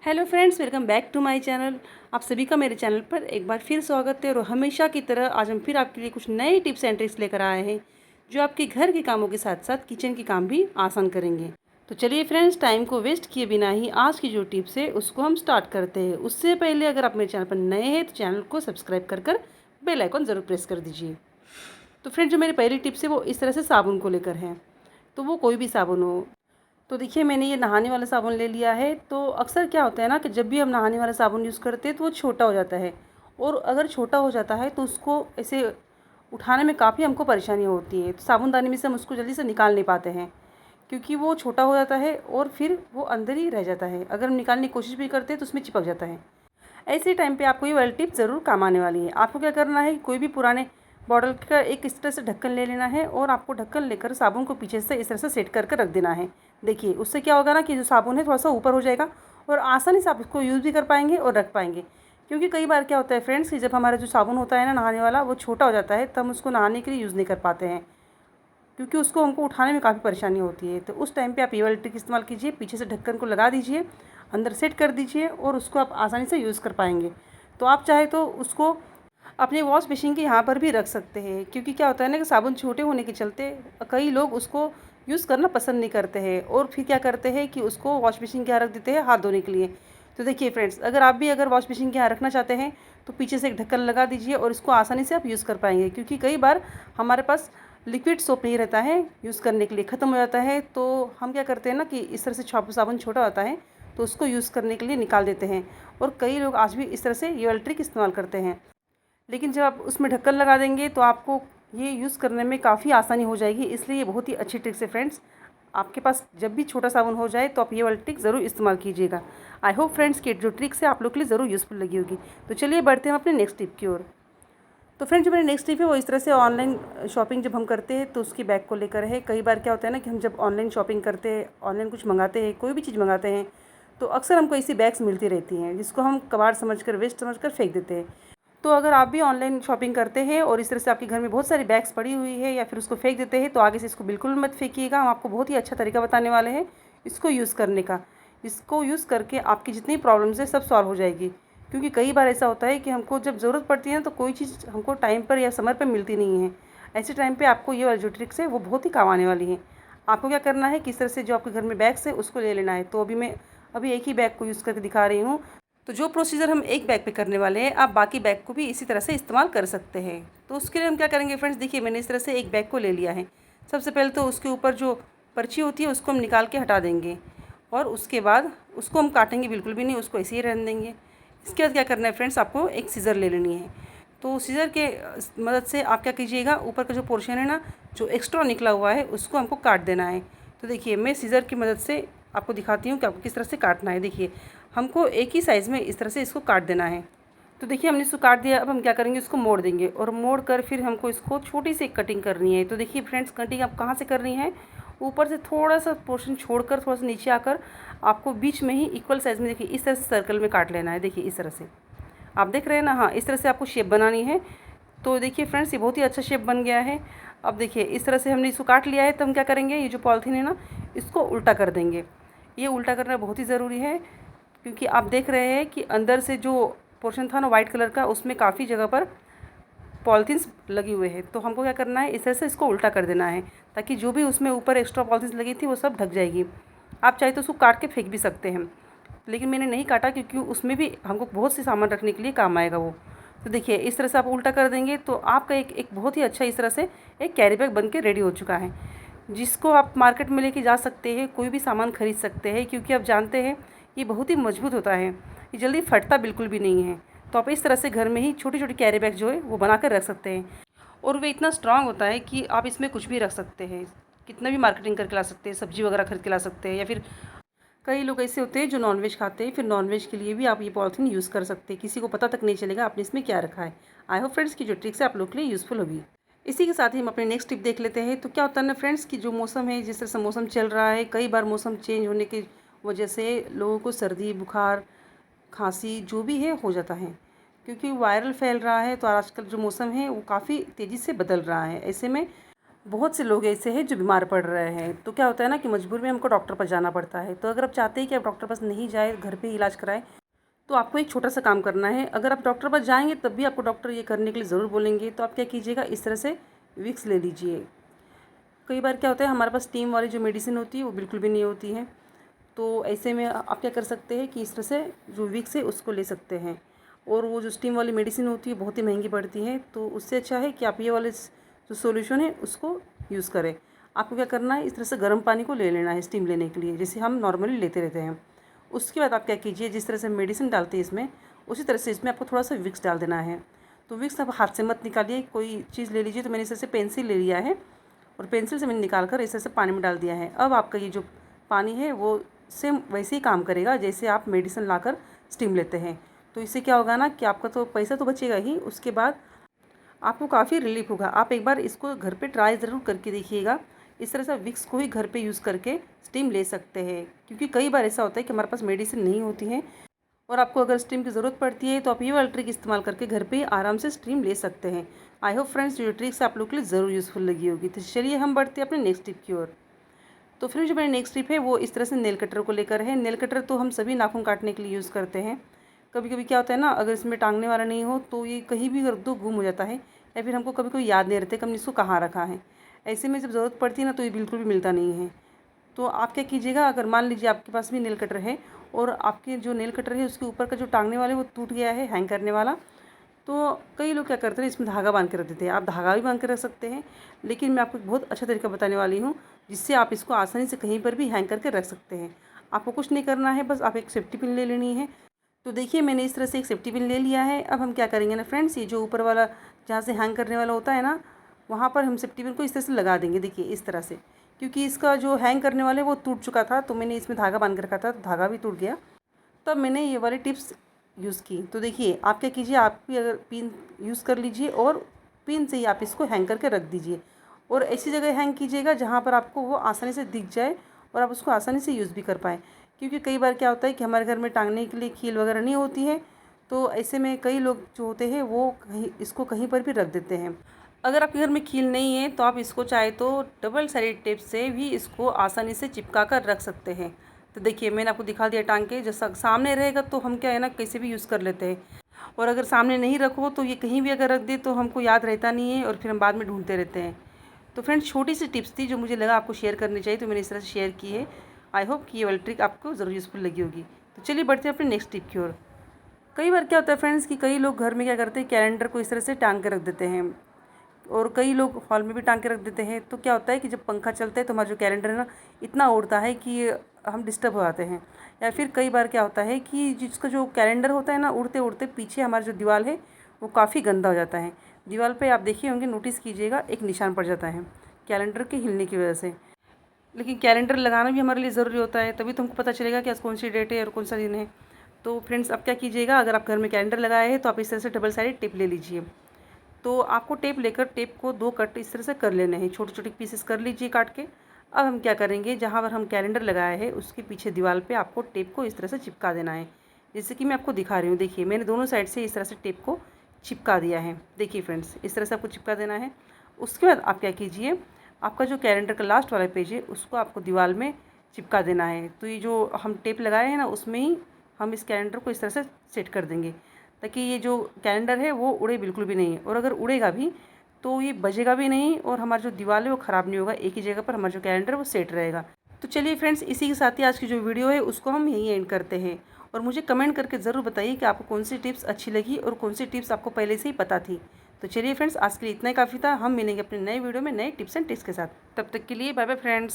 Hello friends, welcome back to my channel. आप सभी का मेरे चैनल पर एक बार फिर स्वागत है। और हमेशा की तरह आज हम फिर आपके लिए कुछ नए टिप्स एंड ट्रिक्स लेकर आए हैं जो आपके घर के कामों के साथ साथ किचन के काम भी आसान करेंगे। तो चलिए फ्रेंड्स, टाइम को वेस्ट किए बिना ही आज की जो टिप्स है उसको हम स्टार्ट करते हैं। उससे पहले अगर आप मेरे चैनल पर नए हैं तो चैनल को सब्सक्राइब कर बेल आइकन ज़रूर प्रेस कर दीजिए। तो फ्रेंड, जो मेरी पहली टिप्स है वो इस तरह से साबुन को लेकर है। तो वो कोई भी साबुन हो। तो देखिए, मैंने ये नहाने वाला साबुन ले लिया है। तो अक्सर क्या होता है ना कि जब भी हम नहाने वाला साबुन यूज़ करते हैं तो वो छोटा हो जाता है। और अगर छोटा हो जाता है तो उसको ऐसे उठाने में काफ़ी हमको परेशानी होती है। तो साबुनदानी में से हम उसको जल्दी से निकाल नहीं पाते हैं क्योंकि वो छोटा हो जाता है और फिर वो अंदर ही रह जाता है। अगर हम निकालने की कोशिश भी करते हैं तो उसमें चिपक जाता है। ऐसे टाइम पे आपको ये वाली टिप ज़रूर काम आने वाली है। आपको क्या करना है, कोई भी पुराने बॉटल का एक इस तरह से ढक्कन ले लेना है और आपको ढक्कन लेकर साबुन को पीछे से इस तरह से सेट कर रख देना है। देखिए, उससे क्या होगा ना कि जो साबुन है थोड़ा सा ऊपर हो जाएगा और आसानी से आप इसको यूज़ भी कर पाएंगे और रख पाएंगे। क्योंकि कई बार क्या होता है फ्रेंड्स कि जब हमारा जो साबुन होता है ना नहाने वाला, वो छोटा हो जाता है, तब हम उसको नहाने के लिए यूज़ नहीं कर पाते हैं क्योंकि उसको हमको उठाने में काफ़ी परेशानी होती है। तो उस टाइम पे आप ये वाली ट्रिक इस्तेमाल कीजिए, पीछे से ढक्कन को लगा दीजिए, अंदर सेट कर दीजिए और उसको आप आसानी से यूज़ कर पाएंगे। तो आप चाहे तो उसको अपने वॉश मशीन के यहाँ पर भी रख सकते हैं क्योंकि क्या होता है ना कि साबुन छोटे होने के चलते कई लोग उसको यूज़ करना पसंद नहीं करते हैं और फिर क्या करते हैं कि उसको वॉश मशीन के यहाँ रख देते हैं हाथ धोने के लिए। तो देखिए फ्रेंड्स, अगर आप भी अगर वॉश मशीन के यहाँ रखना चाहते हैं तो पीछे से एक ढक्कन लगा दीजिए और इसको आसानी से आप यूज़ कर पाएंगे। क्योंकि कई बार हमारे पास लिक्विड सोप नहीं रहता है यूज़ करने के लिए, ख़त्म हो जाता है। तो हम क्या करते हैं ना कि इस तरह से साबुन छोटा होता है तो उसको यूज़ करने के लिए निकाल देते हैं। और कई लोग आज भी इस तरह से ये वाली ट्रिक इस्तेमाल करते हैं। लेकिन जब आप उसमें ढक्कन लगा देंगे तो आपको ये यूज़ करने में काफ़ी आसानी हो जाएगी। इसलिए ये बहुत ही अच्छी ट्रिक्स है फ्रेंड्स। आपके पास जब भी छोटा साबुन हो जाए तो आप ये वाली ट्रिक ज़रूर इस्तेमाल कीजिएगा। आई होप फ्रेंड्स कि जो ट्रिक्स है आप लोग के लिए ज़रूर यूज़फुल लगी होगी। तो चलिए बढ़ते हैं अपने नेक्स्ट टिप की ओर। तो फ्रेंड्स, जो मेरी नेक्स्ट टिप है वो इस तरह से ऑनलाइन शॉपिंग जब हम करते हैं तो उसकी बैग को लेकर है। कई बार क्या होता है ना कि हम जब ऑनलाइन शॉपिंग करते हैं, ऑनलाइन कुछ मंगाते हैं, कोई भी चीज़ मंगाते हैं, तो अक्सर हमको ऐसी बैग्स मिलती रहती हैं जिसको हम कबाड़ समझकर, वेस्ट समझकर फेंक देते हैं। तो अगर आप भी ऑनलाइन शॉपिंग करते हैं और इस तरह से आपके घर में बहुत सारी बैग्स पड़ी हुई है या फिर उसको फेंक देते हैं तो आगे से इसको बिल्कुल मत फेंकिएगा। हम आपको बहुत ही अच्छा तरीका बताने वाले हैं इसको यूज़ करने का। इसको यूज़ करके आपकी जितनी प्रॉब्लम्स है सब सॉल्व हो जाएगी। क्योंकि कई बार ऐसा होता है कि हमको जब ज़रूरत पड़ती है ना तो कोई चीज़ हमको टाइम पर या समय पर मिलती नहीं है। ऐसे टाइम पे आपको ये वाली जो ट्रिक्स है वो बहुत ही काम आने वाली है। आपको क्या करना है, किस तरह से जो आपके घर में बैग्स है उसको ले लेना है। तो अभी एक ही बैग को यूज़ करके दिखा रही हूँ। तो जो प्रोसीजर हम एक बैग पे करने वाले हैं, आप बाकी बैग को भी इसी तरह से इस्तेमाल कर सकते हैं। तो उसके लिए हम क्या करेंगे फ्रेंड्स, देखिए मैंने इस तरह से एक बैग को ले लिया है। सबसे पहले तो उसके ऊपर जो पर्ची होती है उसको हम निकाल के हटा देंगे और उसके बाद उसको हम काटेंगे बिल्कुल भी नहीं, उसको ऐसे ही रहने देंगे। इसके बाद क्या करना है फ्रेंड्स, आपको एक सीज़र ले लेनी है। तो सीज़र के मदद से आप क्या कीजिएगा, ऊपर का जो पोर्शन है ना जो एक्स्ट्रा निकला हुआ है उसको हमको काट देना है। तो देखिए, मैं सीज़र की मदद से आपको दिखाती हूँ कि आपको किस तरह से काटना है। देखिए, हमको एक ही साइज़ में इस तरह से इसको काट देना है। तो देखिए, हमने इसको काट दिया। अब हम क्या करेंगे, इसको मोड़ देंगे और मोड़ कर फिर हमको इसको छोटी सी कटिंग करनी है। तो देखिए फ्रेंड्स, कटिंग आप कहाँ से करनी है, ऊपर से थोड़ा सा पोर्शन छोड़कर थोड़ा सा नीचे आकर आपको बीच में ही इक्वल साइज़ में देखिए इस तरह से सर्कल में काट लेना है। देखिए इस तरह से आप देख रहे हैं ना, हाँ इस तरह से आपको शेप बनानी है। तो देखिए फ्रेंड्स, ये बहुत ही अच्छा शेप बन गया है। अब देखिए इस तरह से हमने इसको काट लिया है। तो हम क्या करेंगे, ये जो पॉलीथीन है ना इसको उल्टा कर देंगे। ये उल्टा करना बहुत ही ज़रूरी है क्योंकि आप देख रहे हैं कि अंदर से जो पोर्शन था ना वाइट कलर का, उसमें काफ़ी जगह पर पॉलीथीन्स लगी हुए हैं। तो हमको क्या करना है, इस तरह से इसको उल्टा कर देना है ताकि जो भी उसमें ऊपर एक्स्ट्रा पॉलीथीन्स लगी थी वो सब ढक जाएगी। आप चाहे तो उसको काट के फेंक भी सकते हैं, लेकिन मैंने नहीं काटा क्योंकि उसमें भी हमको बहुत से सामान रखने के लिए काम आएगा वो। तो देखिए इस तरह से आप उल्टा कर देंगे तो आपका एक बहुत ही अच्छा इस तरह से एक कैरी बैग बन के रेडी हो चुका है, जिसको आप मार्केट में लेके जा सकते हैं, कोई भी सामान खरीद सकते हैं। क्योंकि आप जानते हैं ये बहुत ही मजबूत होता है, ये जल्दी फटता बिल्कुल भी नहीं है। तो आप इस तरह से घर में ही छोटी छोटी कैरी बैग जो है वो बना कर रख सकते हैं। और वे इतना स्ट्रांग होता है कि आप इसमें कुछ भी रख सकते हैं, कितना भी मार्केटिंग करके ला सकते हैं, सब्जी वगैरह खरीद के ला सकते हैं। या फिर कई लोग ऐसे होते हैं जो नॉनवेज खाते हैं, फिर नॉनवेज के लिए भी आप ये पॉलीथीन यूज़ कर सकते हैं, किसी को पता तक नहीं चलेगा आपने इसमें क्या रखा है। आई होप फ्रेंड्स की जो ट्रिक्स है आप लोग के लिए यूज़फुल होगी। इसी के साथ ही हम अपने नेक्स्ट टिप देख लेते हैं। तो क्या होता है ना फ्रेंड्स कि जो मौसम है, जिस तरह से मौसम चल रहा है, कई बार मौसम चेंज होने की वजह से लोगों को सर्दी, बुखार, खांसी जो भी है हो जाता है क्योंकि वायरल फैल रहा है। तो आजकल जो मौसम है वो काफ़ी तेज़ी से बदल रहा है। ऐसे में बहुत से लोग ऐसे हैं जो बीमार पड़ रहे हैं, तो क्या होता है ना कि मजबूर में हमको डॉक्टर पास जाना पड़ता है। तो अगर आप चाहते हैं कि आप डॉक्टर पास नहीं जाए, घर पे ही इलाज कराएं, तो आपको एक छोटा सा काम करना है। अगर आप डॉक्टर पास जाएंगे तब भी आपको डॉक्टर ये करने के लिए ज़रूर बोलेंगे। तो आप क्या कीजिएगा, इस तरह से विक्स ले लीजिए। कई बार क्या होता है, हमारे पास स्टीम वाली जो मेडिसिन होती है वो बिल्कुल भी नहीं होती है। तो ऐसे में आप क्या कर सकते हैं कि इस तरह से जो विक्स है उसको ले सकते हैं। और वो जो स्टीम वाली मेडिसिन होती है बहुत ही महंगी पड़ती है, तो उससे अच्छा है कि आप ये वाले जो सॉल्यूशन है उसको यूज़ करें। आपको क्या करना है, इस तरह से गर्म पानी को ले लेना है स्टीम लेने के लिए, जैसे हम नॉर्मली लेते रहते हैं। उसके बाद आप क्या कीजिए, जिस तरह से मेडिसिन डालते हैं इसमें, उसी तरह से इसमें आपको थोड़ा सा विक्स डाल देना है। तो विक्स आप हाथ से मत निकालिए, कोई चीज़ ले लीजिए। तो मैंने इस तरह से पेंसिल ले लिया है और पेंसिल से मैंने निकाल कर इस तरह से पानी में डाल दिया है। अब आपका ये जो पानी है वो सेम वैसे ही काम करेगा जैसे आप मेडिसिन लाकर स्टीम लेते हैं। तो इससे क्या होगा ना कि आपका तो पैसा तो बचेगा ही, उसके बाद आपको काफ़ी रिलीफ होगा। आप एक बार इसको घर पे ट्राई ज़रूर करके देखिएगा। इस तरह से विक्स को ही घर पे यूज़ करके स्टीम ले सकते हैं, क्योंकि कई बार ऐसा होता है कि हमारे पास मेडिसिन नहीं होती है और आपको अगर स्टीम की ज़रूरत पड़ती है, तो आप ये वाला ट्रिक इस्तेमाल करके घर पे ही आराम से स्टीम ले सकते हैं। आई होप फ्रेंड्स ये ट्रिक्स आप लोग के लिए ज़रूर यूज़फुल लगी होगी। तो चलिए हम बढ़ते हैं अपने नेक्स्ट टिप की ओर। तो फिर जो मेरा नेक्स्ट टिप है वो इस तरह से नेल कटर को लेकर है। नेल कटर तो हम सभी नाखून काटने के लिए यूज़ करते हैं। कभी कभी क्या होता है ना, अगर इसमें टांगने वाला नहीं हो तो ये कहीं भी रख दो गुम हो जाता है, या फिर हमको कभी कोई याद नहीं रहता कि हमने इसको कहाँ रखा है। ऐसे में जब ज़रूरत पड़ती है ना तो ये बिल्कुल भी मिलता नहीं है। तो आप क्या कीजिएगा, अगर मान लीजिए आपके पास भी नेल कटर है और आपके जो नेल कटर है उसके ऊपर का जो टांगने वाले वो टूट गया है, हैंग करने वाला, तो कई लोग क्या करते हैं इसमें धागा बांध के रख देते हैं। आप धागा भी बांध के रख सकते हैं, लेकिन मैं आपको एक बहुत अच्छा तरीका बताने वाली हूँ जिससे आप इसको आसानी से कहीं पर भी हैंग करके रख सकते हैं। आपको कुछ नहीं करना है, बस आप एक सेफ्टी पिन ले लेनी है। तो देखिए मैंने इस तरह से एक सेफ्टी पिन ले लिया है। अब हम क्या करेंगे ना फ्रेंड्स, ये जो ऊपर वाला जहाँ से हैंग करने वाला होता है ना, वहाँ पर हम सेफ्टी पिन को इस तरह से लगा देंगे। देखिए इस तरह से, क्योंकि इसका जो हैंग करने वाला है वो टूट चुका था, तो मैंने इसमें धागा बांध के रखा था, तो धागा भी टूट गया। तब मैंने ये वाली टिप्स यूज़ की। तो देखिए आप क्या कीजिए, आप भी अगर पिन यूज़ कर लीजिए और पिन से ही आप इसको हैंग करके रख दीजिए। और ऐसी जगह हैंग कीजिएगा जहाँ पर आपको वो आसानी से दिख जाए और आप उसको आसानी से यूज़ भी कर पाएँ। क्योंकि कई बार क्या होता है कि हमारे घर में टांगने के लिए कील वगैरह नहीं होती है, तो ऐसे में कई लोग जो होते हैं वो इसको कहीं पर भी रख देते हैं। अगर आपके घर में कील नहीं है तो आप इसको चाहे तो डबल साइड टेप से भी इसको आसानी से चिपका कर रख सकते हैं। तो देखिए मैंने आपको दिखा दिया टांग के, जैसा सामने रहेगा तो हम क्या है ना कैसे भी यूज़ कर लेते हैं, और अगर सामने नहीं रखो तो ये कहीं भी अगर रख दे तो हमको याद रहता नहीं है और फिर हम बाद में ढूंढते रहते हैं। तो फ्रेंड्स छोटी सी टिप्स थी जो मुझे लगा आपको शेयर करनी चाहिए, तो मैंने इस तरह से शेयर की है। आई होप कि ये वाली ट्रिक आपको ज़रूर यूज़फुल लगी होगी। तो चलिए बढ़ते हैं अपने नेक्स्ट टिप की ओर। कई बार क्या होता है फ्रेंड्स कि कई लोग घर में क्या करते हैं, कैलेंडर को इस तरह से टांग के रख देते हैं, और कई लोग हॉल में भी टांग के रख देते हैं। तो क्या होता है कि जब पंखा चलता है तो हमारा जो कैलेंडर है ना इतना उड़ता है कि हम डिस्टर्ब हो जाते हैं। या फिर कई बार क्या होता है कि जिसका जो कैलेंडर होता है ना, उड़ते उड़ते पीछे हमारा जो दीवार है वो काफ़ी गंदा हो जाता है। दीवार पे आप देखिए होंगे, नोटिस कीजिएगा, एक निशान पड़ जाता है कैलेंडर के हिलने की वजह से। लेकिन कैलेंडर लगाना भी हमारे लिए ज़रूरी होता है, तभी तो हमको पता चलेगा कि आज कौन सी डेट है और कौन सा दिन है। तो फ्रेंड्स अब क्या कीजिएगा, अगर आप घर में कैलेंडर लगाए हैं तो आप इस तरह से डबल साइडेड टेप ले लीजिए। तो आपको टेप लेकर टेप को 2 कट इस तरह से कर लेने हैं, छोटे छोटे पीसेस कर लीजिए काट के। अब हम क्या करेंगे, जहाँ पर हम कैलेंडर लगाए हैं उसके पीछे दीवार पे आपको टेप को इस तरह से चिपका देना है, जैसे कि मैं आपको दिखा रही हूँ। देखिए मैंने दोनों साइड से इस तरह से टेप को चिपका दिया है। देखिए फ्रेंड्स इस तरह से आपको चिपका देना है। उसके बाद आप क्या कीजिए, आपका जो कैलेंडर का लास्ट वाला पेज है उसको आपको दीवार में चिपका देना है। तो ये जो हम टेप लगाए हैं ना उसमें ही हम इस कैलेंडर को इस तरह से सेट कर देंगे, ताकि ये जो कैलेंडर है वो उड़े बिल्कुल भी नहीं। और अगर उड़ेगा भी तो ये बजेगा भी नहीं और हमारा जो दीवार है वो ख़राब नहीं होगा, एक ही जगह पर हमारा जो कैलेंडर है वो सेट रहेगा। तो चलिए फ्रेंड्स इसी के साथ ही आज की जो वीडियो है उसको हम यहीं एंड करते हैं। और मुझे कमेंट करके ज़रूर बताइए कि आपको कौन सी टिप्स अच्छी लगी और कौन सी टिप्स आपको पहले से ही पता थी। तो चलिए फ्रेंड्स आज के लिए इतना ही काफ़ी था। हम मिलेंगे अपने नए वीडियो में नए टिप्स एंड ट्रिक्स के साथ। तब तक के लिए बाय बाय फ्रेंड्स।